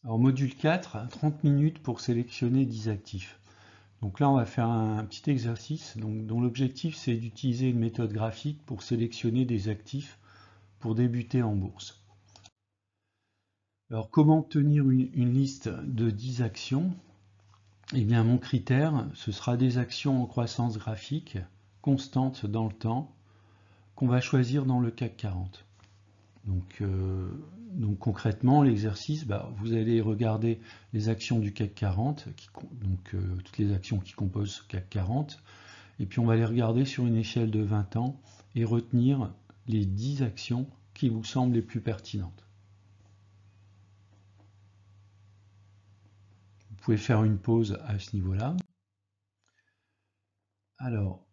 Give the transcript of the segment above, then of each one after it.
Alors module 4, 30 minutes pour sélectionner 10 actifs. Donc là on va faire un petit exercice dont l'objectif c'est d'utiliser une méthode graphique pour sélectionner des actifs pour débuter en bourse. Alors comment obtenir une liste de 10 actions? Eh bien mon critère ce sera des actions en croissance graphique constante dans le temps qu'on va choisir dans le CAC 40. Donc concrètement, l'exercice, vous allez regarder les actions du CAC 40, toutes les actions qui composent ce CAC 40, et puis on va les regarder sur une échelle de 20 ans et retenir les 10 actions qui vous semblent les plus pertinentes. Vous pouvez faire une pause à ce niveau-là. Alors,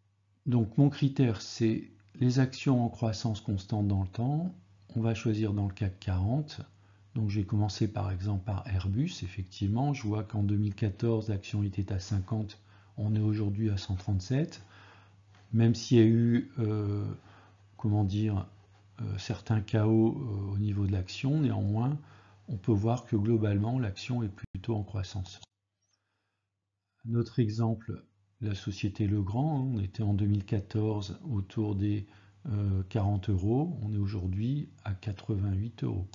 donc mon critère, c'est les actions en croissance constante dans le temps. On va choisir dans le CAC 40. Donc je vais commencer par exemple par Airbus. Effectivement, je vois qu'en 2014, l'action était à 50. On est aujourd'hui à 137. Même s'il y a eu, certains chaos au niveau de l'action, néanmoins, on peut voir que globalement, l'action est plutôt en croissance. Un autre exemple, la société Legrand, on était en 2014 autour des 40 euros, on est aujourd'hui à 88 euros.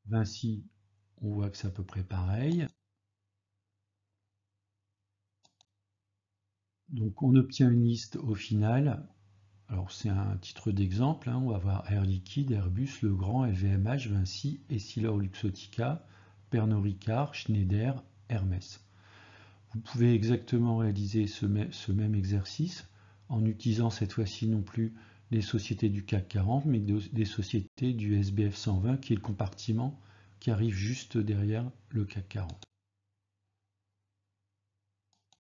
Vinci, on voit que c'est à peu près pareil. Donc on obtient une liste au final. Alors c'est un titre d'exemple, on va voir Air Liquide, Airbus, Legrand, LVMH, Vinci, Essilor-Luxottica, Pernod Ricard, Schneider, Hermès. Vous pouvez exactement réaliser ce même exercice en utilisant cette fois-ci non plus les sociétés du CAC 40, mais des sociétés du SBF 120 qui est le compartiment qui arrive juste derrière le CAC 40.